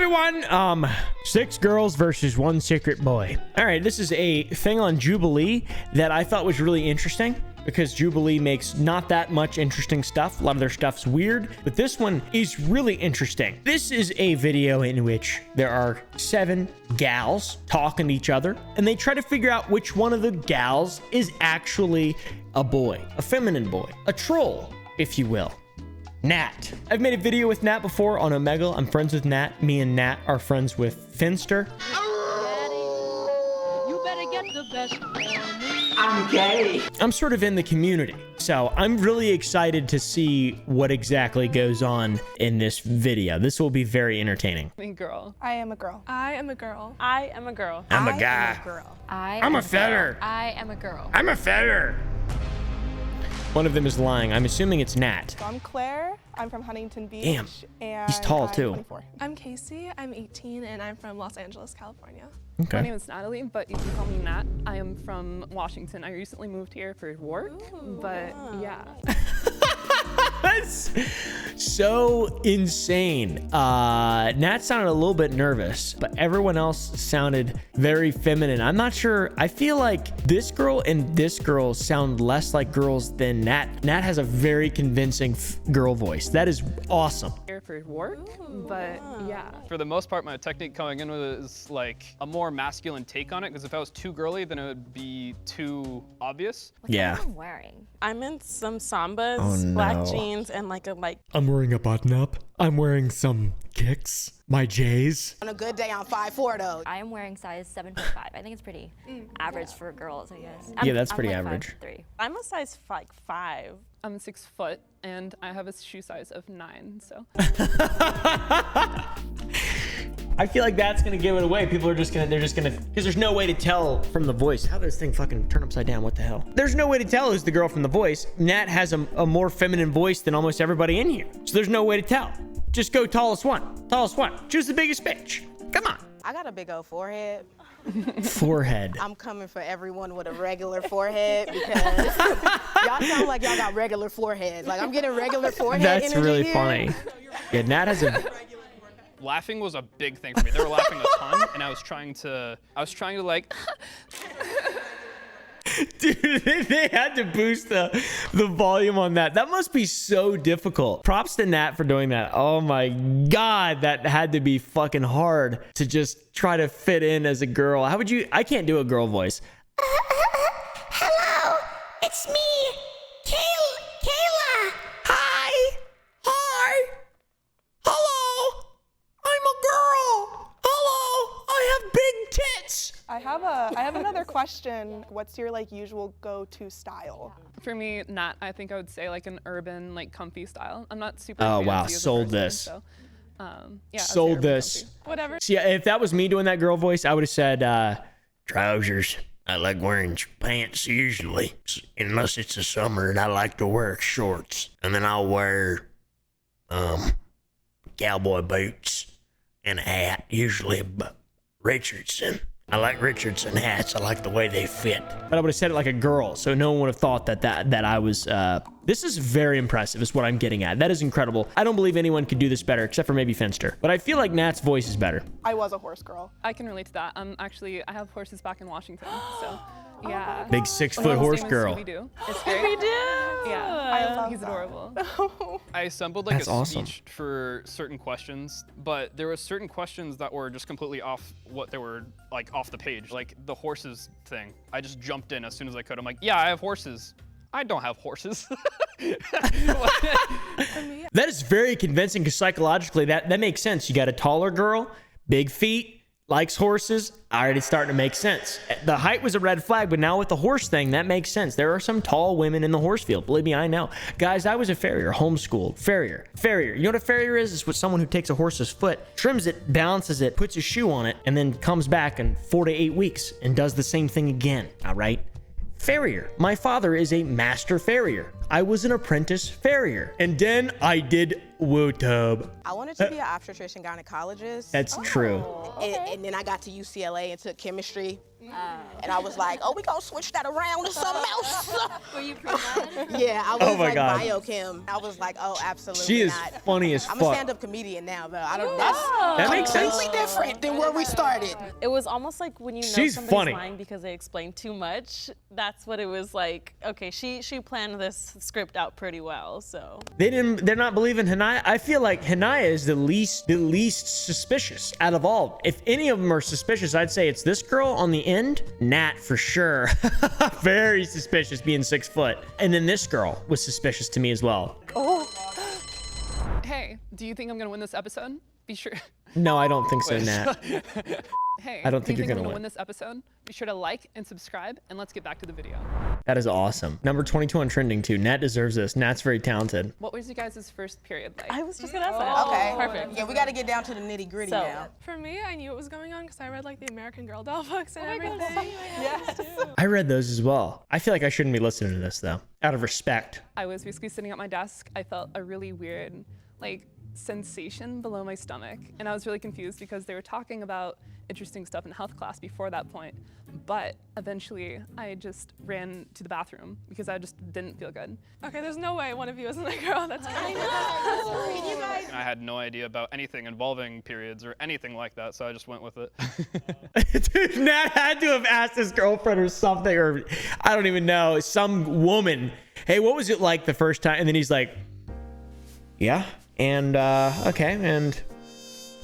everyone. 6 girls versus 1 secret boy. All right, this is a thing on Jubilee that I thought was really interesting because Jubilee makes not that much interesting stuff. A lot of their stuff's weird, but this one is really interesting. This is a video in which there are 7 gals talking to each other, and they try to figure out which one of the gals is actually a boy, a feminine boy, a troll, if you will. Nat. I've made a video with Nat before on Omegle. I'm friends with Nat. Me and Nat are friends with Finster. You better get the best. I'm gay. I'm sort of in the community, so I'm really excited to see what exactly goes on in this video. This will be very entertaining. Girl. I am a girl. I am a girl. I am a girl. I'm a guy. I'm a feller. I am a girl. I'm a feller. One of them is lying. I'm assuming it's Nat. So I'm Claire. I'm from Huntington Beach. Damn, and he's tall, I'm too. 24. I'm Casey. I'm 18 and I'm from Los Angeles, California. Okay. My name is Natalie, but you can call me Nat. I am from Washington. I recently moved here for work, but yeah. That's so insane. Nat sounded a little bit nervous, but everyone else sounded very feminine. I'm not sure. I feel like this girl and this girl sound less like girls than Nat. Nat has a very convincing girl voice. That is awesome. Here for work, but yeah. For the most part, my technique coming in was like a more masculine take on it, because if I was too girly, then it would be too obvious. Yeah. What am I wearing? I'm in some Sambas, Oh, no. black jeans, and like a I'm wearing a button up. I'm wearing some kicks. My J's. On a good day, I'm 5'4" though. I am wearing size 7.5. I think it's pretty average for girls, I guess. Yeah, that's I'm pretty like average. 5'3". I'm a size 5. I'm 6 foot and I have a shoe size of 9, so. I feel like that's gonna give it away. People are just gonna, because there's no way to tell from the voice. How does this thing fucking turn upside down? What the hell? There's no way to tell who's the girl from the voice. Nat has a more feminine voice than almost everybody in here. So there's no way to tell. Just go tallest one. Tallest one. Choose the biggest bitch. Come on. I got a big old forehead. Forehead. I'm coming for everyone with a regular forehead because y'all sound like y'all got regular foreheads. Like I'm getting regular forehead That's energy really here. funny. Yeah, Nat has a... Laughing was a big thing for me. They were laughing a ton, and I was trying to like, Dude, they had to boost the volume on that. That must be so difficult. Props to Nat for doing that. Oh my God, that had to be fucking hard to just try to fit in as a girl. How would you? I can't do a girl voice. Hello, it's me, Kayla. Hi. Hello. I'm a girl. Hello. I have big tits. I have another question. What's your like usual go-to style? For me, Nat, I think I would say like an urban, like comfy style. I'm not super Oh, wow, fancy as a sold person, this. So, yeah, I would say Sold urban, this. comfy. Whatever. See, if that was me doing that girl voice, I would have said trousers. I like wearing pants usually, unless it's the summer, and I like to wear shorts. And then I'll wear cowboy boots and a hat, usually a Richardson. I like Richardson hats. I like the way they fit. But I would have said it like a girl, so no one would have thought that I was. This is very impressive, is what I'm getting at. That is incredible. I don't believe anyone could do this better, except for maybe Finster. But I feel like Nat's voice is better. I was a horse girl. I can relate to that. Actually, I have horses back in Washington, so yeah. Big 6-foot horse girl. It's great. We do. Yeah, I love he's that. adorable. I assembled like That's a awesome. speech for certain questions, but there were certain questions that were just completely off what they were like off the page. Like the horses thing. I just jumped in as soon as I could. I'm like, yeah, I have horses. I don't have horses. That is very convincing because psychologically that makes sense. You got a taller girl, big feet, likes horses. Already starting to make sense. The height was a red flag, but now with the horse thing, that makes sense. There are some tall women in the horse field. Believe me, I know. Guys, I was a farrier, homeschooled. Farrier. You know what a farrier is? It's what someone who takes a horse's foot, trims it, balances it, puts a shoe on it, and then comes back in 4 to 8 weeks and does the same thing again. All right? Farrier. My father is a master farrier. I was an apprentice farrier. And then I did Woo-tube. I wanted to be an obstetrician gynecologist. That's true. And then I got to UCLA and took chemistry. And I was like, oh, we gonna switch that around to something else. Were you pre-med? Yeah, I was Oh my like God. biochem. I was like, oh, absolutely She is not. funny as I'm a fuck. stand-up comedian now, though. I don't. That makes sense. Completely different than where we started. It was almost like when you know She's somebody's funny. lying because they explain too much. That's what it was like. Okay, she planned this script out pretty well, so. They're not believing Hanaya. I feel like Hanaya is the least suspicious out of all. If any of them are suspicious, I'd say it's this girl on the end, Nat for sure. Very suspicious being 6 foot. And then this girl was suspicious to me as well. Hey, do you think I'm gonna win this episode? Be sure. No, I don't think so, Nat. Hey, I don't do think you you're I'm gonna win win. this episode? Be sure to like and subscribe, and let's get back to the video. That is awesome. Number 22 on trending too. Nat deserves this. Nat's very talented. What was you guys' first period like? I was just gonna ask that. Okay. Perfect. Yeah, we got to get down to the nitty gritty So- now. For me, I knew what was going on because I read like the American Girl doll books and everything. Yes. I read those as well. I feel like I shouldn't be listening to this though, out of respect. I was basically sitting at my desk. I felt a really weird, like, sensation below my stomach. And I was really confused because they were talking about interesting stuff in health class before that point. But eventually, I just ran to the bathroom because I just didn't feel good. Okay, there's no way one of you isn't a girl. That's crazy. I had no idea about anything involving periods or anything like that, so I just went with it. Dude, Nat had to have asked his girlfriend or something, or I don't even know, some woman, hey, what was it like the first time? And then he's like, yeah, and okay, and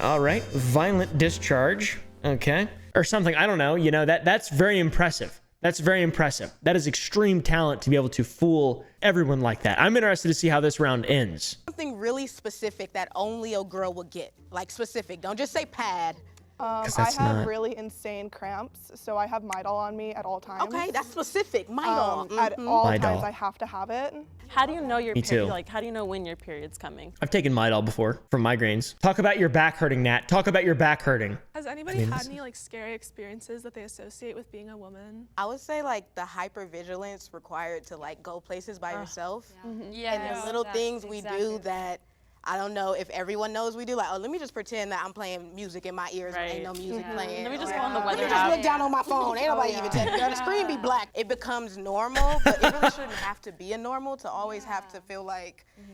all right, violent discharge, okay, or something. I don't know. You know, that's very impressive. That's very impressive. That is extreme talent to be able to fool everyone like that. I'm interested to see how this round ends. Something really specific that only a girl would get. Like specific. Don't just say pad. I that's have not- really insane cramps, so I have Midol on me at all times. Okay, that's specific. Midol. At all Midol. times, I have to have it. How do you know your Me period? too. Like, how do you know when your period's coming? I've taken Midol before for migraines. Talk about your back hurting, Nat. Talk about your back hurting. Has anybody had any like scary experiences that they associate with being a woman? I would say like the hypervigilance required to like go places by yourself. Yeah. And the little things we do that I don't know if everyone knows we do. Like, oh, let me just pretend that I'm playing music in my ears when ain't no music playing. Let me just go on the Let weather me just app. look down on my phone. Ain't nobody even telling me. The screen be black. It becomes normal, but it really shouldn't have to be a normal to always have to feel like you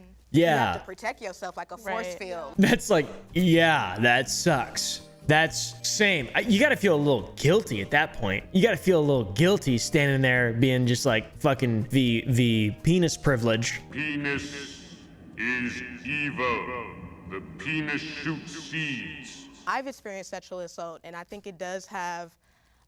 have to Yeah, protect yourself like a force Right. field. that's like, yeah, that sucks. That's same. You got to feel a little guilty at that point. You got to feel a little guilty standing there being just like fucking the penis privilege. Penis is evil. The penis shoots seeds. I've experienced sexual assault, and I think it does have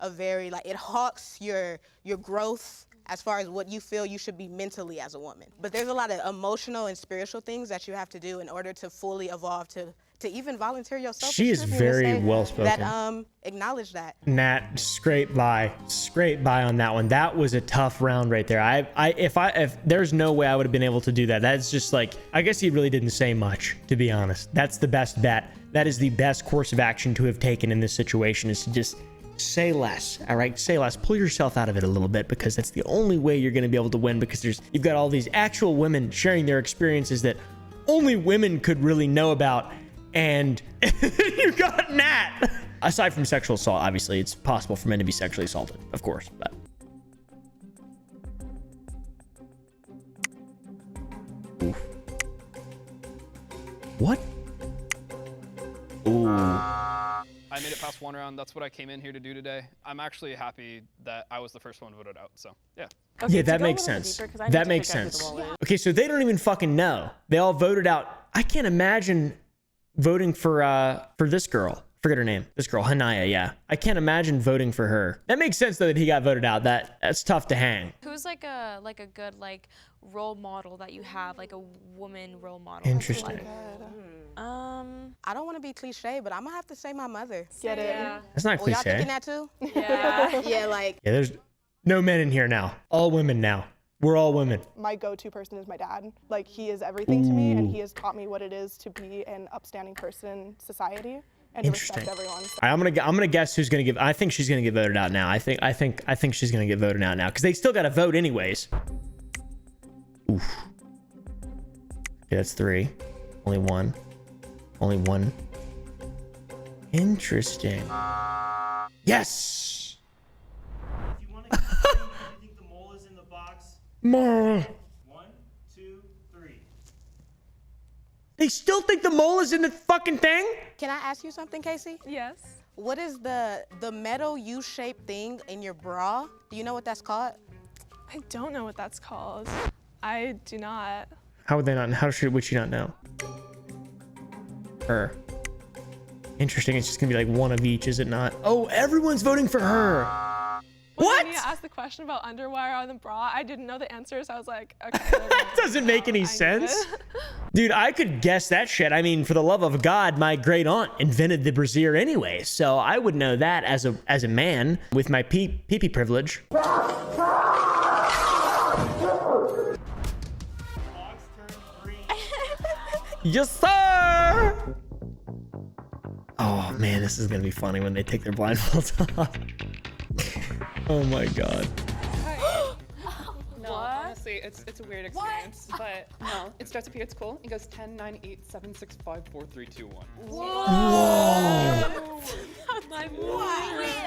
a very, like, it halts your growth as far as what you feel you should be mentally as a woman. But there's a lot of emotional and spiritual things that you have to do in order to fully evolve to even volunteer yourself. She is very well spoken. That acknowledge that. Nat, scrape by on that one. That was a tough round right there. If there's no way I would have been able to do that. That's just like, I guess he really didn't say much, to be honest. That's the best bet. That is the best course of action to have taken in this situation, is to just say less. All right, say less. Pull yourself out of it a little bit, because that's the only way you're going to be able to win, because you've got all these actual women sharing their experiences that only women could really know about. And you got Nat. Aside from sexual assault, obviously, it's possible for men to be sexually assaulted, of course. But oof. What? Ooh. I made it past one round. That's what I came in here to do today. I'm actually happy that I was the first one voted out. So, yeah. Okay, Yeah, to that go a makes little sense. deeper, 'cause I need That to makes figure out who sense. the role is. Okay, so they don't even fucking know. They all voted out. I can't imagine voting for this girl. Forget her name. This girl, Hanaya, yeah. I can't imagine voting for her. That makes sense though that he got voted out. That's tough to hang. Who's like a good like role model that you have, like a woman role model? Interesting. I don't want to be cliche, but I'm gonna have to say my mother. Get it? That's not Well, y'all cliche. thinking that too? Yeah. Yeah, like Yeah, there's no men in here now. All women now. We're all women. My go-to person is my dad. Like, he is everything to me, and he has taught me what it is to be an upstanding person in society and to respect Interesting. everyone. So All right, I'm gonna guess who's gonna give. I think she's gonna get voted out now. I think she's gonna get voted out now, because they still got to vote anyways. Oof. Okay, that's 3. Only one. Only one. Interesting. Yes. If you want to guess what you think the mole is in the box, Mole. 1, 2, 3. They still think the mole is in the fucking thing? Can I ask you something, Casey? Yes. What is the metal U-shaped thing in your bra? Do you know what that's called? I don't know what that's called. I do not. How would they not? How would she not know? Her. Interesting. It's just gonna be like one of each, is it not? Oh, everyone's voting for her. What? When you asked the question about underwire on the bra, I didn't know the answer, so I was like, okay. That doesn't make any sense. Dude, I could guess that shit. I mean, for the love of God, my great aunt invented the brassiere anyway, so I would know that as a man with my pee-pee privilege. Yes, sir! Oh man, this is gonna be funny when they take their blindfolds off. Oh my god. No, honestly, it's a weird experience, but no, it starts up here. It's cool. It goes 10, 9, 8, 7, 6, 5, 4, 3, 2, 1. Whoa!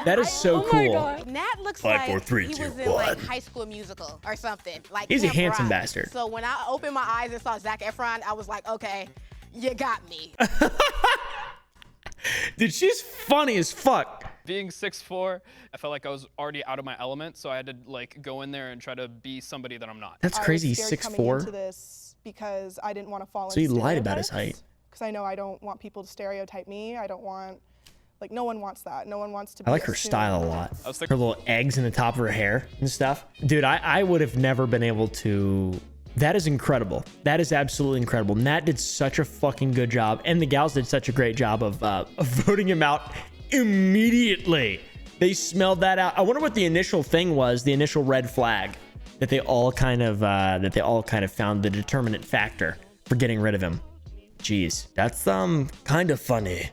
That is so cool. Nat looks 5, like 4, 3, he 2, was in like 1. High School Musical or something. Like He's a Camp handsome Rock. bastard. So when I opened my eyes and saw Zac Efron, I was like, okay, you got me. Dude, she's funny as fuck. Being 6'4", I felt like I was already out of my element, so I had to like go in there and try to be somebody that I'm not. That's crazy. He's I was scared 6'4". coming into this because I didn't want to fall So into he lied about his height. Because I know I don't want people to stereotype me. I don't want, like, no one wants that. No one wants to be I like her assumed. style a lot. Her little eggs in the top of her hair and stuff. Dude, I would have never been able to. That is incredible. That is absolutely incredible. Nat did such a fucking good job, and the gals did such a great job of voting him out immediately. They smelled that out. I wonder what the initial thing was, the initial red flag that they all kind of found the determinant factor for getting rid of him. Jeez, that's kind of funny.